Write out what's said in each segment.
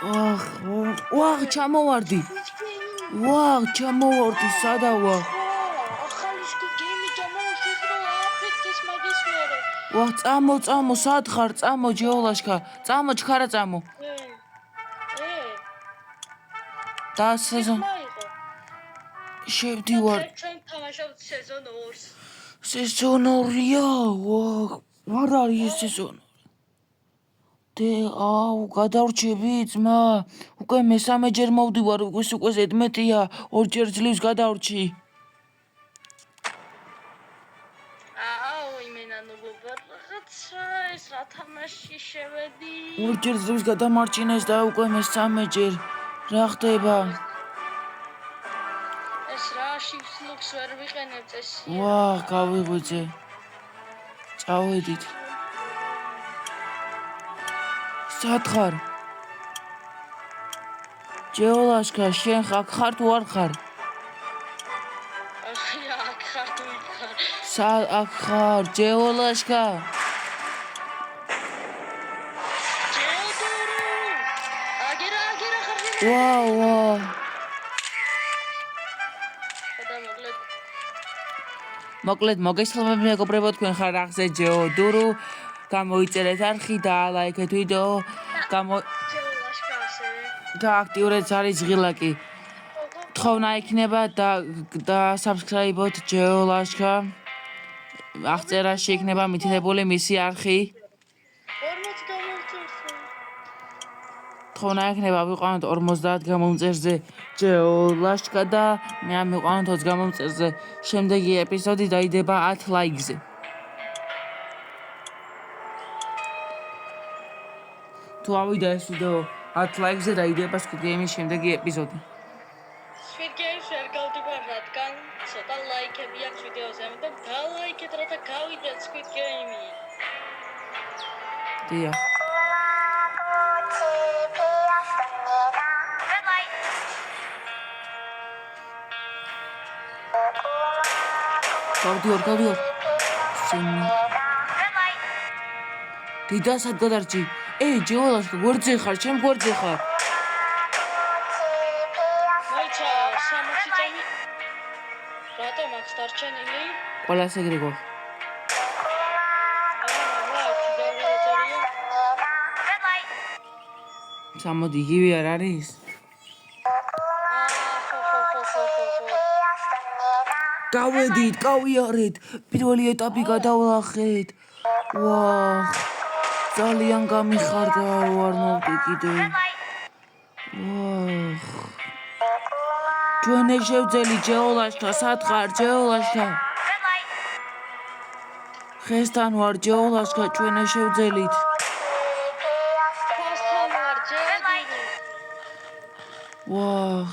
აх, ვაღ, ჩამოვარდი. ვაღ, ჩამოვარდი, სადა ვაღ. ახალი გეიმი ჩამოვშვის რომ აფეთქეს მაგის მერე. ვაღ, წამო, სად ხარ? წამო, ჯეოლაშკა. წამო, ჩქარა წამო. და სეზონ. შევდივარ. ჩვენ თამაშობთ სეზონ 2-ს. სეზონ 2-ია, ვაღ. არ არის სეზონ. აუ, გადავრჩები, ძმა. უკვე მესამეჯერ მოვდივარ, უკვე 11-ია, ორჯერ ძლივს გადავრჩი. აუ, იმენა ნუბობა რაღაცა ეს რა თამაში შევედი. ორჯერ ძლივს გადამარჩინეს და უკვე მესამეჯერ. რა ხდება? ეს რა შიფლუქს ვერ ვიყენებ წესია. ვაჰ, გავიღვიძე. წავედით. სად ხარ? ჯეოლაშკა, შენ აქ ხარ თუ არ ხარ? აქ ხარ თუ იქ ხარ? სად აქ ხარ, ჯეოლაშკა? ვაუ. მოკლედ მოგესალმებით მეგობრებო, თქვენ ხარ ახზე ჯეოდურუ. გამოიწერეთ არხი და ლაიქეთ ვიდეო. და აქტიურეთ არის ღილაკი. თხოვნა იქნება და subscribe-ოთ ჯეოლაშკა. აღწერაში იქნება მითითებული მისი არხი. თხოვნა იქნება ვიყვანოთ 50 გამომწერზე ჯეოლაშკა და მე მივყვანოთ 20 გამომწერზე. შემდეგი ეპიზოდი დაიდება 10 ლაიქზე. თუ ავიდა ეს ვიდეო 10 ლაიქზე დაიდება Squid Game-ის შემდეგი ეპიზოდი. Squid Game-ს ვერ გავდივარ, რადგან ცოტა ლაიქები აქვს ვიდეოზე, ამიტომ დალაიქეთ, რათა გავიდეთ Squid Game-ი. დიახ. გავდივარ. დიდა სად გადარჩი? ჯეოლაშკა, გვერდზე ხარ, ჩემ გვერდზე ხარ. მოიცა 60 წამი. რატომ აქ დარჩენილი? ყველას ეგრე გვა. სამოდი, იგივე არ არის? გავედით, გავიარეთ. პირველი ეტაპი გადავლახეთ. ვაჰ. ძალიან გამიხარდა, არ მოვდი კიდე. ვაჰ. ჩვენ შევძელი ჯეოლაშკა, სად ხარ, ჯეოლაშკა? ხესთან ვარ, ჯეოლაშკა, ჩვენ შევძელით. ვაჰ.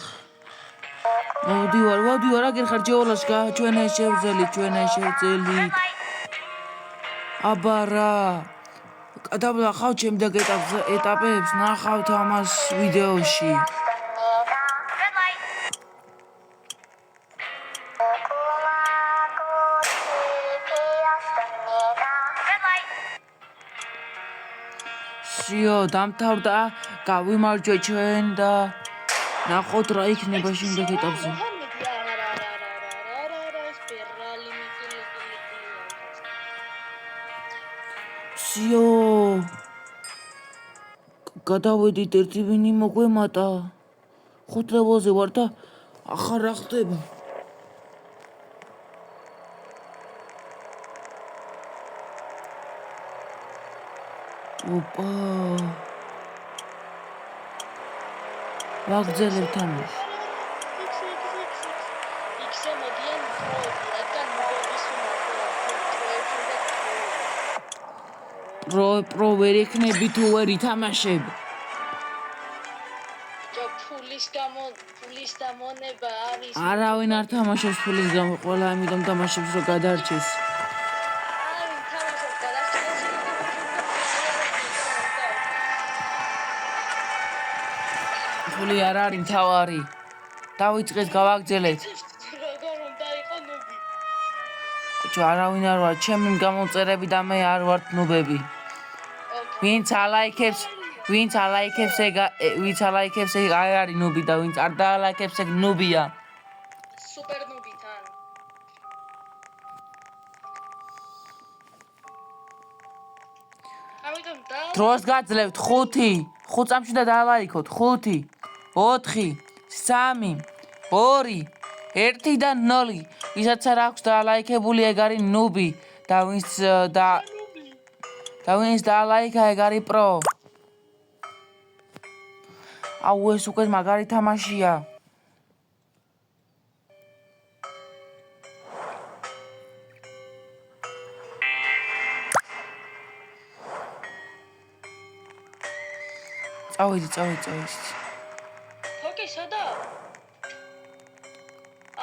მოვდივარ, აგერ ხარ ჯეოლაშკა, ჩვენ შევძელით. აბარა. გადავლახავთ შემდეგ ეტაპებს, ნახავთ ამას ვიდეოში. სიო, დამთავრდა, გავიმარჯვე ჩვენ და ნახოთ რა იქნება შემდეგ ეტაპზე. სიო, გადავედით, ერთი ვინი მოგვემატა. 5 ლეველზე ვარ და ახლა რა ხდება? ოპა. ვაგზელებ თამაშს. იქზე მოდიან პროები, რადგან მოგების პრო ვერ იქნები თუ ვერ ითამაშებ. ფულის დამონება არის. არავინ არ თამაშობს ფულის გამო, ყველა ამიტომ თამაშობს რომ გადარჩეს. ფული არ არის მთავარი. დავიწყეთ, გავაგრძელეთ. როგორ უნდა იყო ნუბი? ბიჭო, არავინ არ ვარ, ჩემი გამომწერები და მე არ ვართ ნუბები. ვინც ვინც ალაიქებს ეგ არ არის ნუბი და ვინც არ დაალაიქებს ეგ ნუბია. სუპერ ნუბი თან. ამიტომ და დროს გაძლევთ 5 წამში და დაალაიქოთ 5 4 3 2 1 და 0 ვისაც არ აქვს დაალაიქებული ეგ არის ნუბი და ვინც დაალაიქა ეგ არის პრო. აუ ეს უკვე მაგარი თამაშია. წავედი. თოკი სადა?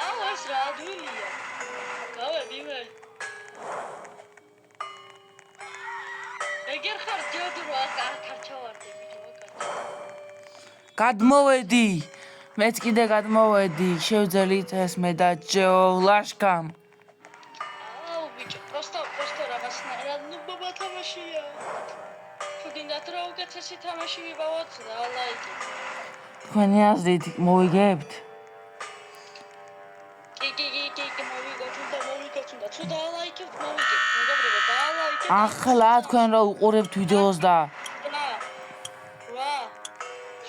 აუ ეს რა ადვილია. გავედი მე. ეგერ ხარ ჯოდრო აქარჩავარდი ბიჭო. გადმოვედი. მეც კიდე გადმოვედი. შევძელით ეს მე და ლაშკამ. აუ ბიჭო, просто რაღაცნაირად ნუბობა თამაშია. თუ გინდათ რა უკეთესი თამაში ვიბავოთ და ლაიქი. თქვენი აზრით მოვიგებთ? კი მოვიგოთ და თუ დაალაიქებთ მოვიგებთ. მეგობრებო, დაალაიქებთ. ახლა თქვენ რა უყურებთ ვიდეოს და 8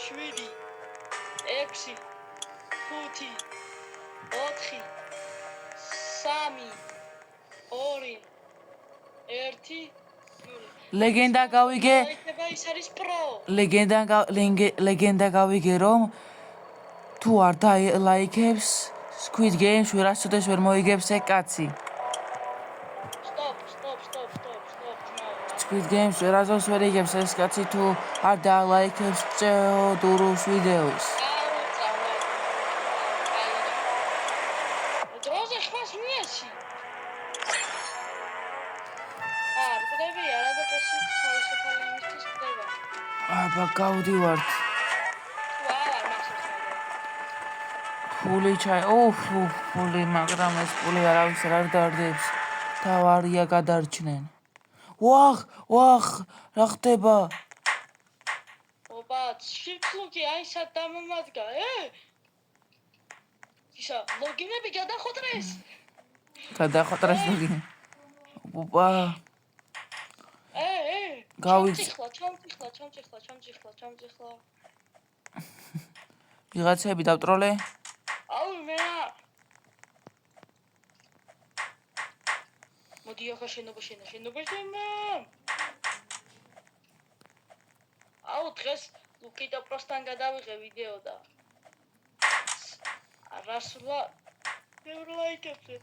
7 6 5 4 3 2 1 ლეგენდა გავიგე. ის არის პრო. ლეგენდა გავიგე რომ თუ არ დაალაიქებს Squid Games ვერასოდეს ვერ მოიგებს ეგ კაცი. Stop. Squid Games ვერასოდეს ვერ იგებს ეს კაცი თუ არ დაალაიქებს დურუს ვიდეოს. დროზე ხმას მიეცი. რკვდები არა და ეს თავისუფალი იმისთვის ხდება. აბა გავდივართ. ფული ფული, მაგრამ ეს ფული არავის არ დარდებს. თავარია გადარჩნენ. ვახ, რა ხდება? ოპა, შიფლუკი აი სად დამომადგა, ისა, ლოგინები გადახოტრეს. გადახოტრეს ლოგინი. ოპა. ჩამწიხლა. ვიღაცები დავტროლე? აუ მეა. მოდი ახლა შენობა. აუ დღეს ლუკი და პროსთან გადავიღე ვიდეო და არასულა ევროლაიკებზე.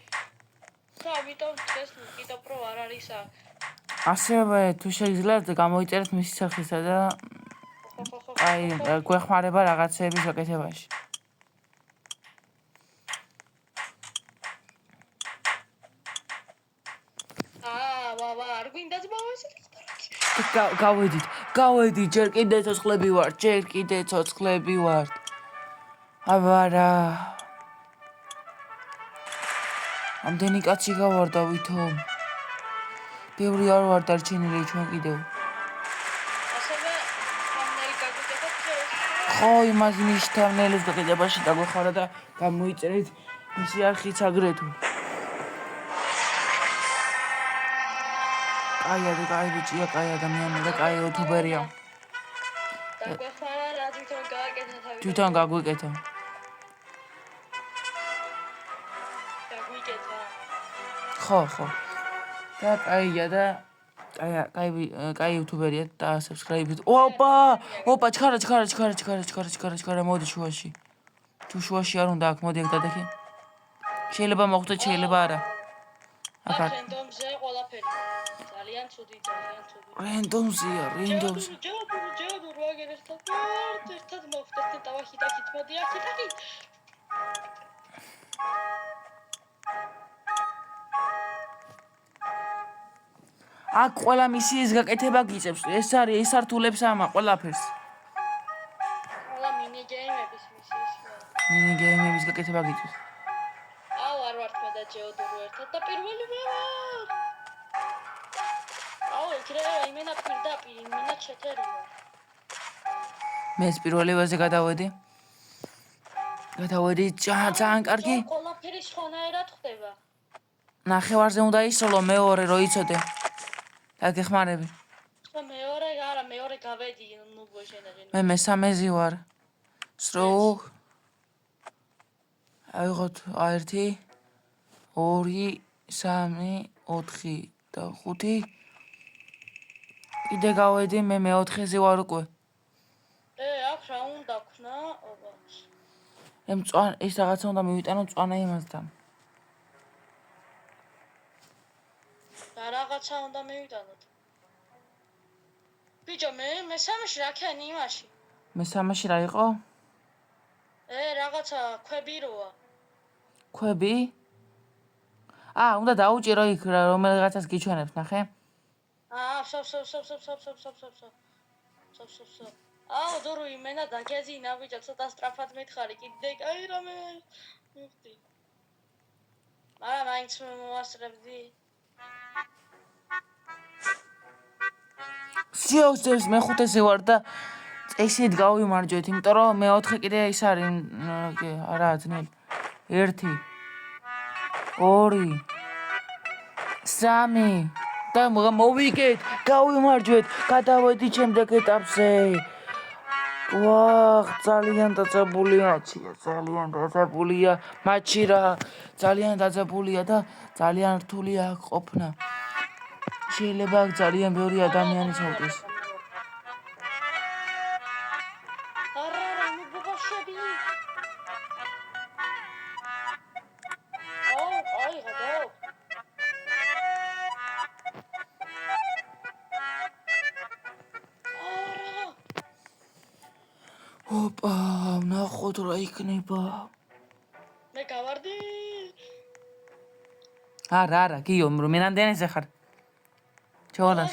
ამიტომ დღეს ლუკი და პრო არ არის აქ. ასევე თუ შეგიძლიათ გამოიწერეთ მისი სახისა და აი გვეხმარება რაღაცების გაკეთებაში. არ გვინდა ძმაოსი. გავედით, ჯერ კიდე ცოცხლები ვართ. აბარა. ამდენი კაცი გავარდა ვითომ. ბევრი არ ვარ დარჩენილი ჩვენ კიდევ. ასევე თამნელი გაგვიკეთეთ ეს. ხო, იმას მის თამნელის გაკეთებაში დაგვეხმარა და გამოიწერეთ მისი არხიც აგრეთვე. კაი ბიჭია, კაი ადამიანია და კაი იუთუბერია. დაგვეხმარა რა თვითონ გააკეთა თავი. თვითონ გაგვიკეთა. ხო. და კაია და კაი იუთუბერია და subscribe-ით. ოპა, ჩქარა, მოდი შუაში. თუ შუაში არ უნდა აქ, მოდი აქ დადექი. შეიძლება მოხდეთ, შეიძლება არა. აქ რენდომზე ყველაფერი. ძალიან ცუდი. რენდომზია. ჯადურ ვაგერ ერთად მოხდეთ და ვახიტაკით მოდი ახიტაკით. აქ ყველა მისიის გაკეთება გიწევს. ეს ართულებს ამა ყველაფერს. ყველა მინიგეიმების მისიისია. მინიგეიმების გაკეთება გიწევს. აუ არ ვართ მე და ჯეოდურო ერთად და პირველი მე ვარ. აუ ეგრე იმენა პირდაპირ, იმენა ჩეთერი ვარ. მეც პირველივაზე გადავედი. გადავედი ძალიან კარგი. ყველაფერი სხვანაირად ხდება. ნახევარზე უნდა ისროლო მეორე რო იცოდე. დაგეხმარები. მეორე გავედი ნუ გოშენაგენ. მე მესამეზე ვარ. სროუ. აიღოთ 1 2 3 4 და 5. კიდე გავედი მე მეოთხეზე ვარ უკვე. აქ რა უნდა ქნა? მწვან ის რაღაცა უნდა მივიტანო მწვანე იმასთან. და რაღაცა უნდა მივიტანოთ. ბიჭო მე მესამეში რა ქენი იმაში? მესამეში რა იყო? რაღაცა ქვები როა. ქვები? უნდა დაუჭირო იქ რომელიღაცას გიჩვენებს, ნახე? სოფ. დორო იმენა დაგეზინა ბიჭო, ცოტა სწრაფად მითხარი, კიდე კაი რამე მივხვდი. მაგრამ მაინც მოვასწრებდი. სიოსებს მეხუთეზე ვარ და წესით გავიმარჯვეთ, იმიტომ რომ მეოთხე კიდე ის არის, არა ძნელი. 1 2 3 და მოვიგეთ, გავიმარჯვეთ, გადავედი შემდეგ ეტაპზე. ვახ, ძალიან დაძაბულია, ძალიან დაძაბულია, მაჩი რა, ძალიან დაძაბულია და ძალიან რთულია აქ ყოფნა. შეიძლება აქ ძალიან ბევრი ადამიანი ჩავდეს. ოპა, ნახოთ რა იქნება. მე გავარდი. არა, გიო, მე რამდენზე ხარ? ჩავალას.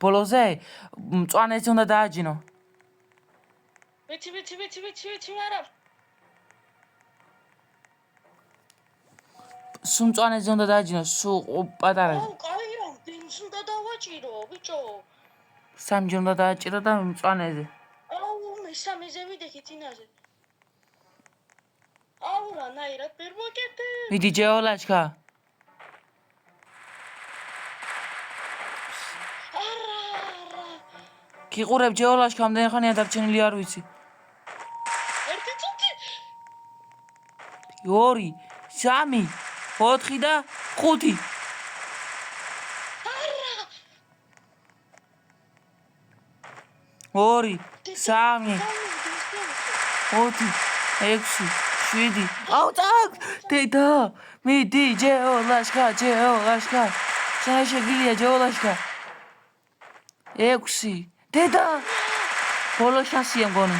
ბოლოზე? მწვანეზე უნდა დააჯინო. ვიცი, არა. სულ მწვანეზე უნდა დააჯინო, სულ პატარაზე. კაი რა, დინს უნდა დავაჭირო, ბიჭო. სამჯერ უნდა დააჭირო და მწვანეზე. მესამეზე ვიდექი წინაზე. რანაირად ვერ მოკეთე. მიდი ჯეოლაშკა. გიყურებ ჯეოლაშკა, ამდენი ხანია დარჩენილი არ ვიცი. 1 წუთი. 2 3 4 და 5. 2 3 4 6 7. წაკ! დედა! მიდი ჯეოლაშკა. შენ შეგილია ჯეოლაშკა. 6. დედა! ბოლო შანსია მგონი.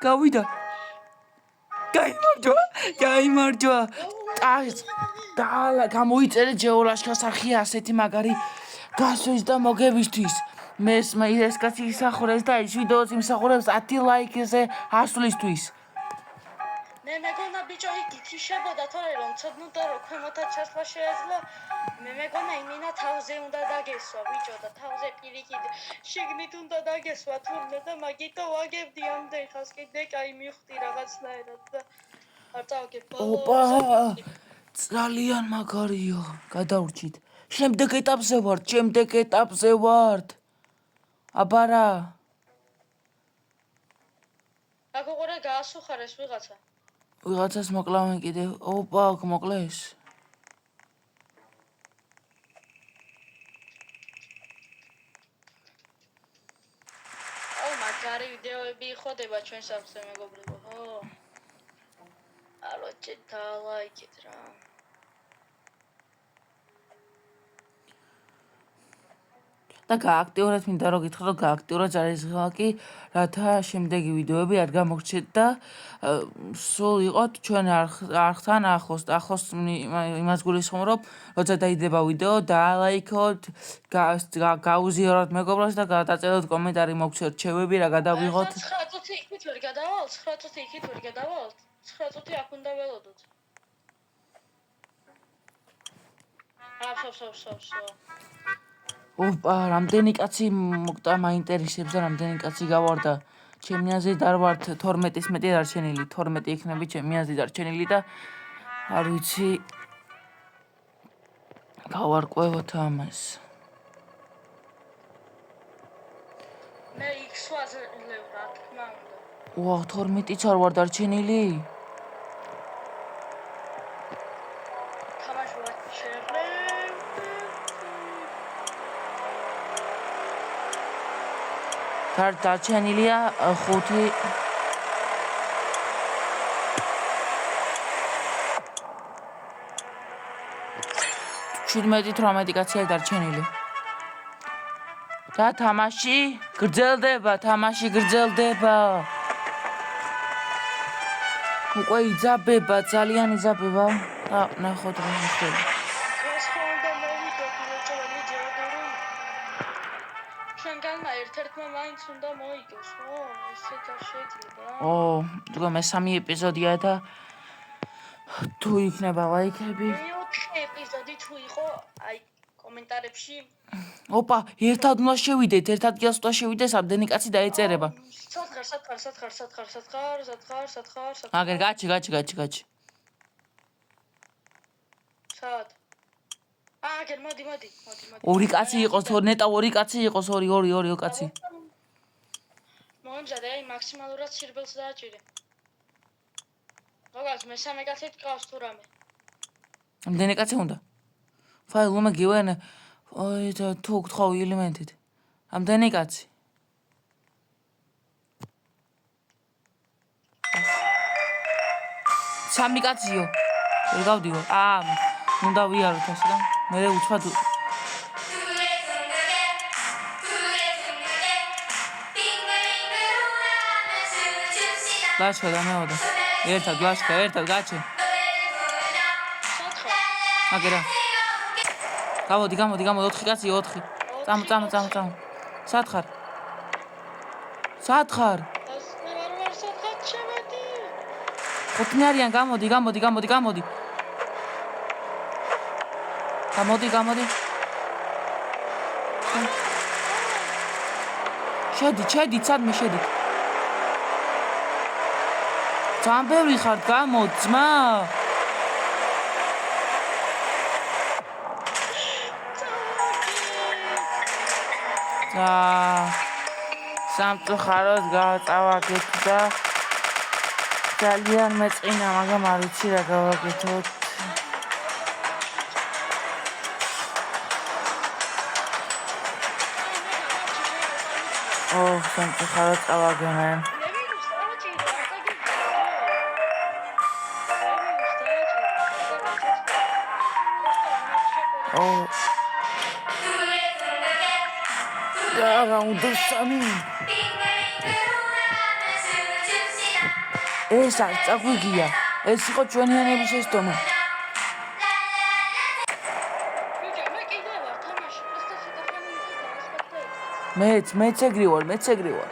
გავიდა. გაიმარჯვა. და გამოიწერე ჯეოლაშკას არხი ასეთი მაგარი გასვლის და მოგებისთვის. მე ეს კაცი ისახურებს და ის ვიდეოც იმსახურებს 10 ლაიქზე ასვლისთვის. მე მეგონა ბიჭო იგი შებოდა თორე რომ ცოდნუდა რომ ქვემოთა ჩასვლა შეეძლო. მე მეგონა იმინა თავზე უნდა დაგესვა ბიჭო და თავზე პირიქით შიგნით უნდა დაგესვა თურმე და მაგითო ვაგებდი ამდენ ხას კიდე კაი მივხვდი რაღაცნაირად და არ წავაგებ. ოპა! ძალიან მაგარია. გადავრჩით. შემდეგ ეტაპზე ვართ. აბარა. აქ უყურე გაასუხარეს ვიღაცა. ვიღაცას მოკლავენ კიდე. ოპა, მოკლეს. მაგარი ვიდეოები იხოდება ჩვენ საფზე მეგობრებო. ალოჩე დალაიქეთ რა. და გააქტიურეთ, მინდა რომ გითხრათ, რომ გააქტიუროთ ჯარისხმაკი, რათა შემდეგი ვიდეოები არ გამოგრჩეთ და სულ იყოთ ჩვენ არხთან ახლოს იმას გულისხმობ, როცა დაიდება ვიდეო, დაალაიქოთ, გაუზიაროთ მეგობრებს და გადაწეროთ კომენტარი, მოგცეთ რჩევები, რა გადავიღოთ. 9 წუთი იქით ვერ გადავალთ, 9 წუთი იქით ვერ გადავალთ. 9 წუთი აქ უნდა ველოდოთ. სო. ოპა, რამდენი კაცი მოკტა მაინტერესებს და რამდენი კაცი გავარდა. ჩემი აზრით არ ვართ 12-ის მეტი დარჩენილი, 12 იქნები ჩემი აზრით დარჩენილი და არ ვიცი გავარკვევოთ ამას. მე X-ვაზე ლევრა, თქმა უნდა. ვა, 12-იც არ ვარ დარჩენილი? თამაშობთ შეხლე. დარჩენილია 5 17-18 კაცია დარჩენილი. და თამაში გრძელდება. უკვე იძაბება, ძალიან იძაბება. და ნახოთ რა ხდება. ეს ხონდა მოვიდოთ, მოჭრელი ჯერდური. შენგანმა ერთ-ერთმა მაინც უნდა მოიგოს, ხო? ესეც არ შეიძლება. თქო მესამე ეპიზოდია და თუ იქნება ლაიქები. მეოთხე ეპიზოდი თუ იყო, აი კომენტარებში ოპა, ერთად უნდა შევიდეთ, ერთად გიას უნდა შევიდეს, ამდენი კაცი დაეწერება. სათხარ. აგერ გაჩი. სად? აგერ მოდი. ორი კაცი იყოს, ნეტა ორი კაცი იყოს, ორი კაცი. მომჟადე, აი მაქსიმალურად სირბელს დააჭირე. როგორც მესამე კაცი გყავს თუ რამე. ამდენი კაცი უნდა. ფაილումը გივენ თუ გთხოვ ელემენტით. ამდენი კაცი. სამი კაციო. ვერ გავდივარ. უნდა ვიაროთ ასე და მე უცბად ლაშქა და მეოდა. ერთად გაჩე. აგერა. გამოდი 4 კაცი 4. წამო. სათხარ. ხუთნი არიან, გამოდი. გამოდი. შედი, სადმე შედი. ძალიან ბევრი ხარ, გამოდი, ძმა. და სამწუხაროდ გავაწავაგეთ და ძალიან მეწყინა, მაგრამ არ ვიცი რა გავაკეთოთ. სამწუხაროდ წავაგენე. რა უნდა სამი. ეს არ წაგვიგია. ეს იყო ჩვენიანების ესტომა. მეც ეგრე ვარ.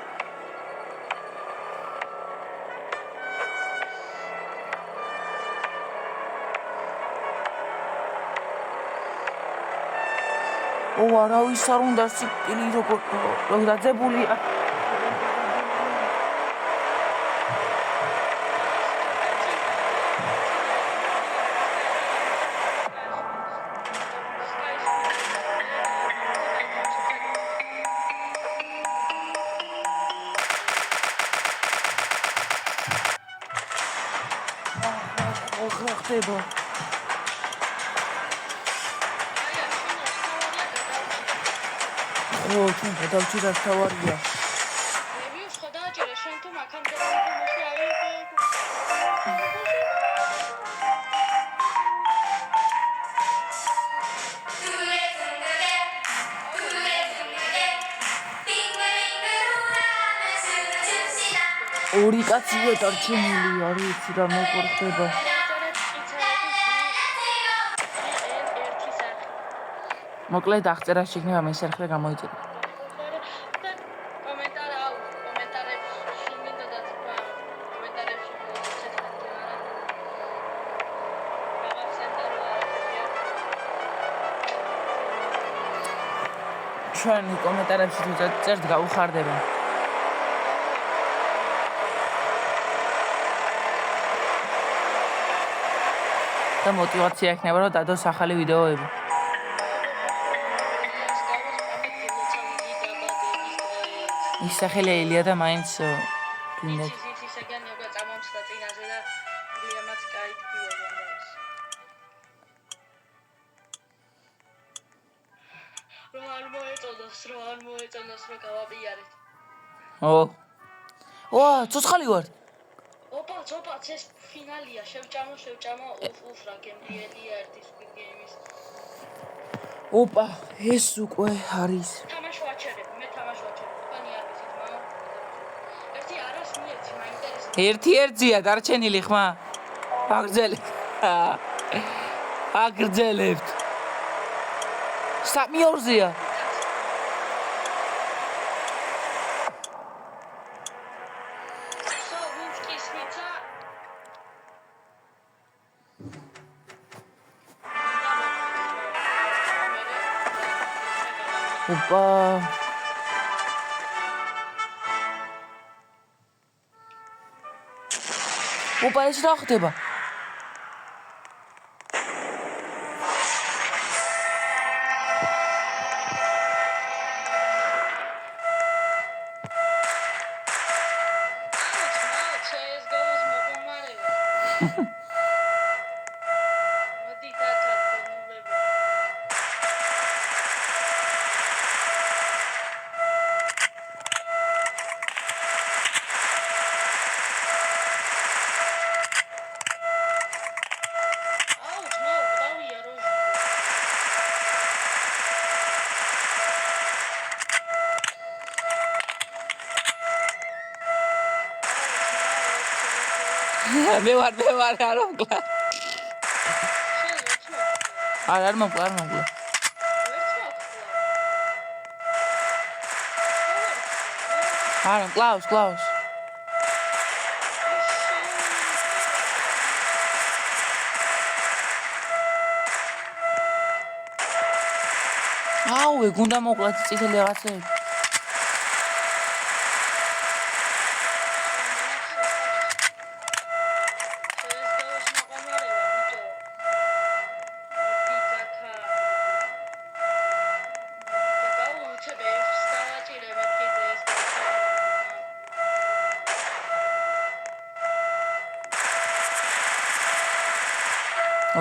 არავის არ უნდა სიკვდილი როგორ დაძებულია. რა ხდება? ჩვენ გადავჭირა თავარია. რევიუს ხო დააჭირე შენ თუ მაქამდე მოხი აი. ორი კაცია დარჩენილი, არ ვიცი რა მეკორ ხდება. მოკლედ აღწერა შექმნება მესერხლე გამოიწერა. ჩვენი კომენტარებში თუ წერთ გაუხარდება. და мотивация ექნება რომ დადოს ახალი ვიდეოები. ის სახელი ელია და მაინც გინდა. ო, ცოცხალი ვარ. ოპა, ეს ფინალია, შევჭამო რა გემრიელია ერთი Squid Game-ის. ოპა, ეს უკვე არის. თამაშ ვაჩერებ. თქვენი არ ვიცით, მამა. ერთი არას მიეცი, მაინტერესებს. ერთ-ერთია დარჩენილი ხმა. აგრძელებთ. სამი ორზეა. ოპა, ეს რა ხდება? მე ვარ არ მომკლა. არ მომკლა. არ კლაუს. აუე, გუნდა მოკლათ წითელი რაღაცები.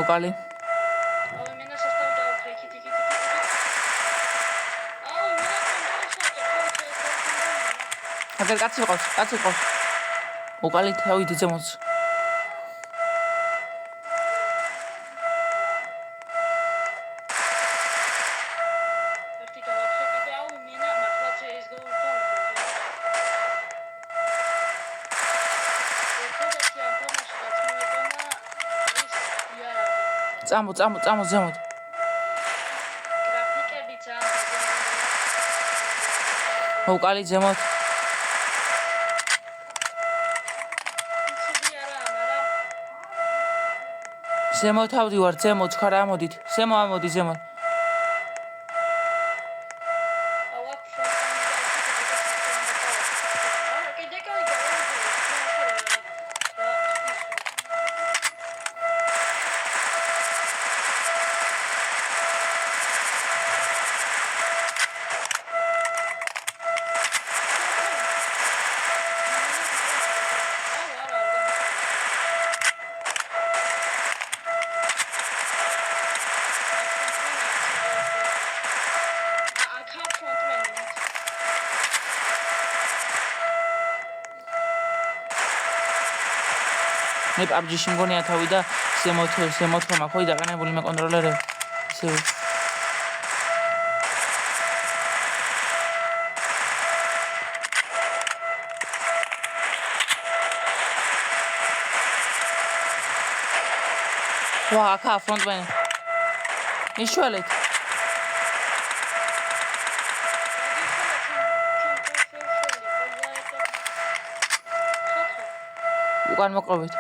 ოკალი. აგერ კაცი ყავს. ოკალი თავით ზემოც. წამო ზემოთ. გრაფიკებიც ოკალი ზემოთ. ზემოთ ავდივარ, ზემოთ ხარ ამოდით. ამოდი ზემოთ. მე PUBG-ში მგონია თავი და ზემოთ მაქვს დაყენებული მე კონტროლერები. ისე ვა, აქა ფრონტმენი. იშველეთ. უკან მოყრობით.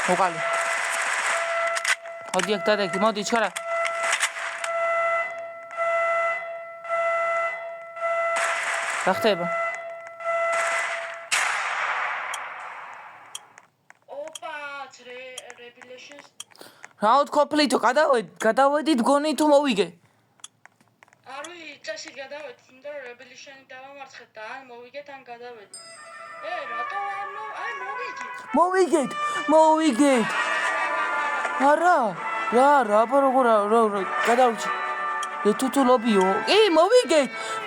მოკალი. მოდი აქ დადეკი, მოდი ჩქარა. რა ხდება? რა ვთქვაფლითო, გადავედით გონი თუ მოვიგე? არის წესი გადავედით, იმიტომ რომ rebellion-ი დავამარცხეთ და ან მოვიგეთ, ან გადავედით. რატო არ მოვიგეთ? მოვიგეთ. არა, რა, გადავჭი. თუ ლობიო.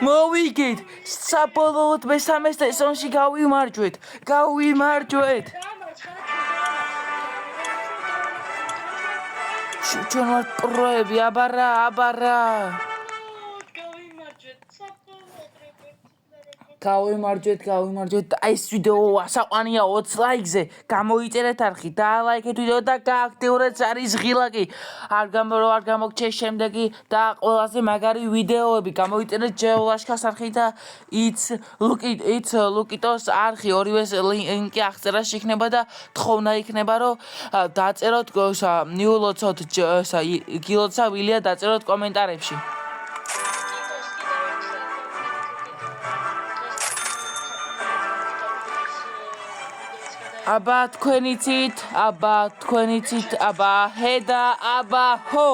მოვიგეთ. საბოლოოდ მე-3 სეზონში გავიმარჯვეთ. ჩვენ ვართ პროები, აბარა. გავიმარჯვეთ. აი ეს ვიდეო ასაყვანია 20 ლაიქზე. გამოიწერეთ არხი, დაალაიქეთ ვიდეო და გააქტიურეთ არის ღილაკი. არ გამოგჩეს შემდეგი და ყველაზე მაგარი ვიდეოები. გამოიწერეთ ჯეოლაშკას არხი და it's Lukitos არხი. ორივეს ლინკი აღწერაში იქნება და თხოვნა იქნება რომ დაწეროთ ნიულოცოთ გილოცა ვილია დაწეროთ კომენტარებში. აბა თქვენიცით, აბა ჰედა, აბა ჰო